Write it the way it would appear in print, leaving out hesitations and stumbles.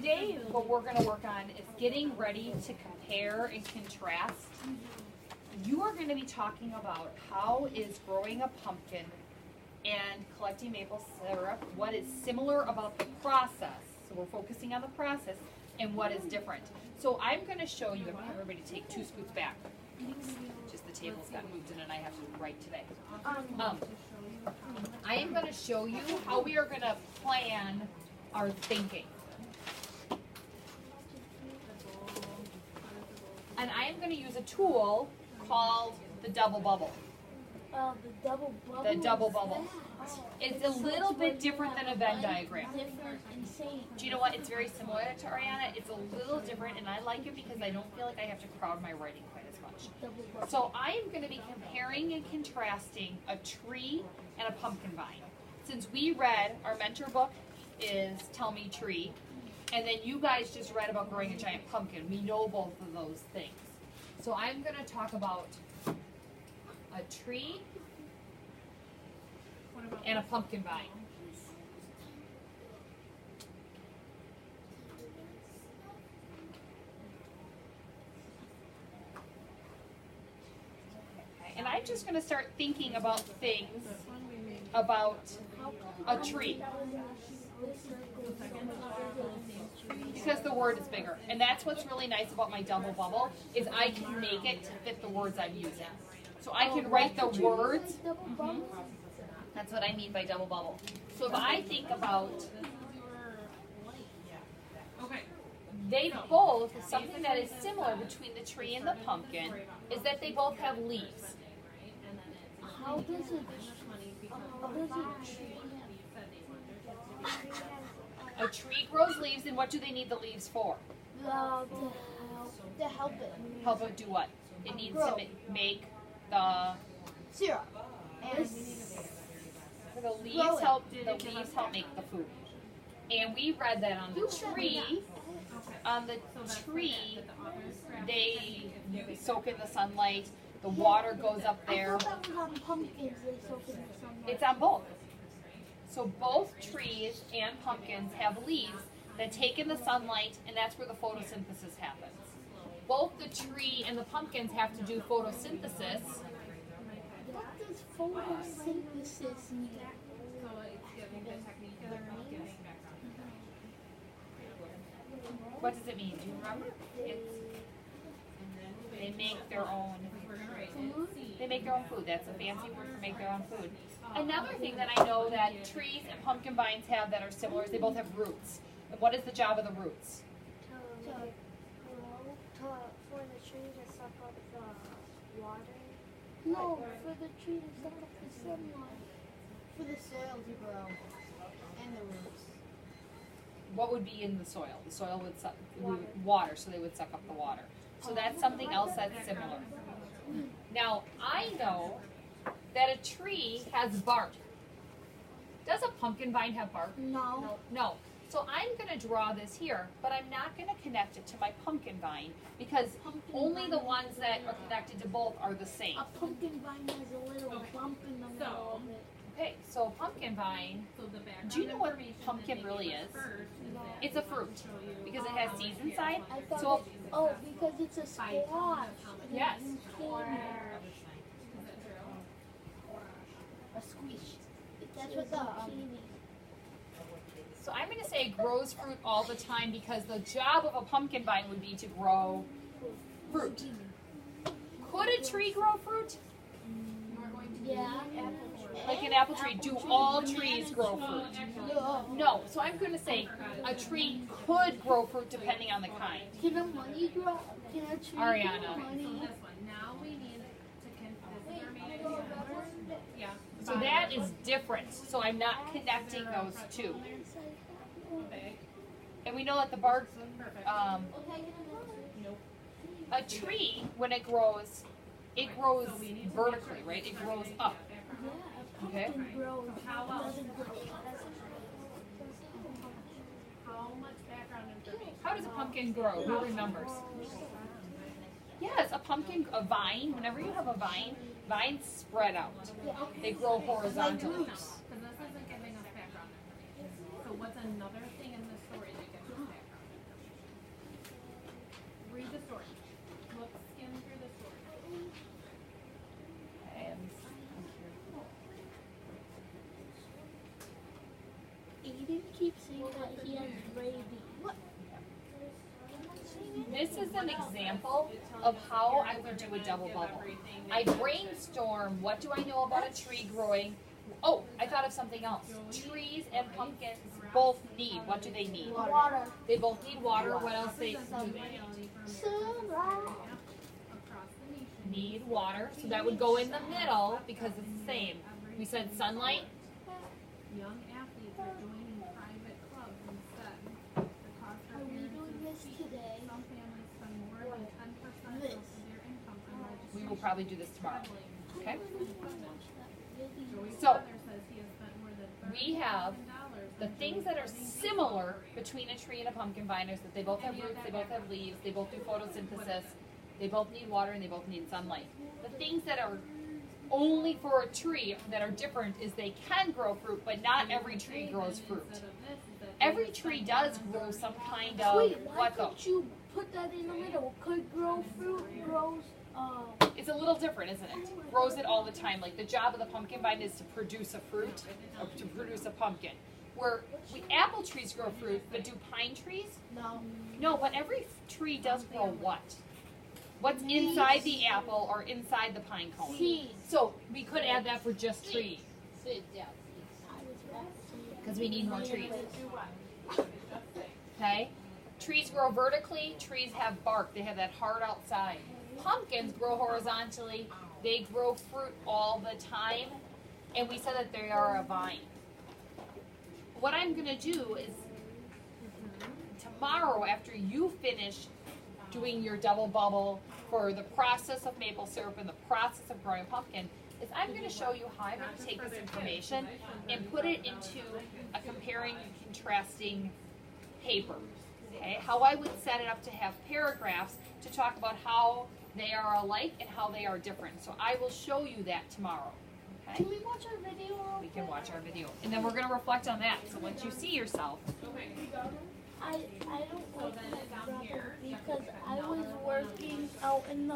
today what we're going to work on is getting ready to compare and contrast. You are going to be talking about how is growing a pumpkin and collecting maple syrup, what is similar about the process. So we're focusing on the process and what is different. So I'm going to show you, I'm going to have everybody take 2 scoots back. Just the tables got moved in and I have to write today. I am going to show you how we are going to plan our thinking. And I am going to use a tool called the double bubble. The double bubble. The double bubble. It's a little bit different than a Venn diagram. Different, insane. Do you know what? It's very similar to Ariana. It's a little different, and I like it because I don't feel like I have to crowd my writing quite as much. Double bubble. So I am going to be comparing and contrasting a tree and a pumpkin vine. Since we read, our mentor book is Tell Me Tree, and then you guys just read about growing a giant pumpkin. We know both of those things. So I'm going to talk about a tree and a pumpkin vine. And I'm just going to start thinking about things about a tree. Because the word is bigger. And that's what's really nice about my double bubble, is I can make it to fit the words I'm using. So I can write the words. That's what I mean by double bubble. So if I think about, they both, something that is similar between the tree and the pumpkin is that they both have leaves. How does it tree? A tree grows leaves, and what do they need the leaves for? To help it. Help it do what? It needs to make the Syrup. And the leaves help make the food. And we read that on the tree. On the tree, they soak in the sunlight. The water goes up there. I thought that was on pumpkins. They soak in the sunlight. It's on both. So both trees and pumpkins have leaves that take in the sunlight, and that's where the photosynthesis happens. Both the tree and the pumpkins have to do photosynthesis. What does photosynthesis mean? What does it mean? Do you remember? They make their own food. They make their own food. That's a fancy word for make their own food. Another thing that I know that trees and pumpkin vines have that are similar is they both have roots. And what is the job of the roots? For the tree to suck up the water. No, for the tree to suck up the sunlight. For the soil to grow. And the roots. What would be in the soil? The soil would suck water, so they would suck up the water. So that's something else that's similar. Now, I know that a tree has bark. Does a pumpkin vine have bark? No. No. So I'm going to draw this here, but I'm not going to connect it to my pumpkin vine because only the ones that are connected to both are the same. A pumpkin vine has a little bump in the middle of it. Okay, so pumpkin vine, do you know what pumpkin really is? It's a fruit because it has seeds inside. I thought So, because it's a squash. yes. A squish. That's what the zucchini. So I'm going to say it grows fruit all the time because the job of a pumpkin vine would be to grow fruit. Could a tree grow fruit? Yeah. Like an apple tree. Do all trees grow fruit? No. So I'm going to say a tree could grow fruit depending on the kind. Can a money grow? Can a tree Ariana. grow money? So that is different. So I'm not connecting those two. And we know that the bark, a tree, when it grows vertically, right? It grows up. Yeah, a Okay. pumpkin grows. Doesn't grow. How does a pumpkin grow? Who remembers? Yes, a vine, whenever you have a vine, vines spread out. They grow horizontally. Because this isn't giving us background information. So what's another thing in this story that gives us background Read the story. Look, skim through the story. Okay, Aiden keeps saying that he has rabies. What? this is an example of how I would do a double bubble. I brainstorm, what do I know about a tree growing? Oh, I thought of something else. Trees and pumpkins both need, what do they need? Water. They both need water. What else do they need? Sunlight. Need water. So that would go in the middle because it's the same. We said sunlight. Young athletes are joining private clubs instead. The cost Are for we parents doing is this steep. today? Some families spend more than 10% of This. their income on We registration. will probably do this tomorrow. Okay? Joey's So, father says he has spent more than we have $30,000 the on things that are similar between a tree and a pumpkin vine is that they both have roots, they both have leaves, they both do photosynthesis, they both need water, and they both need sunlight. The things that are only for a tree that are different is they can grow fruit, but not every tree grows fruit. Every tree does grow some kind of, Wait, why what though? couldn't you put that in the middle? Could grow fruit, grows, It's a little different, isn't it? Grows it all the time. Like the job of the pumpkin vine is to produce a fruit, or to produce a pumpkin. Where apple trees grow fruit, but do pine trees? no. No, but every tree does grow what? What's inside the apple or inside the pine cone? Seeds. So we could add that for just trees, I because we need more trees. Okay? Trees grow vertically, trees have bark, they have that hard outside. Pumpkins grow horizontally, they grow fruit all the time, and we said that they are a vine. What I'm gonna do is tomorrow, after you finish doing your double bubble for the process of maple syrup and the process of growing a pumpkin, is I'm going to show you how I'm going to take this information and put it into a comparing and contrasting paper. Okay, how I would set it up to have paragraphs to talk about how they are alike and how they are different. So I will show you that tomorrow. Okay? Can we watch our video? We can watch our video, and then we're going to reflect on that. So once you see yourself, I don't like that because I was working out in the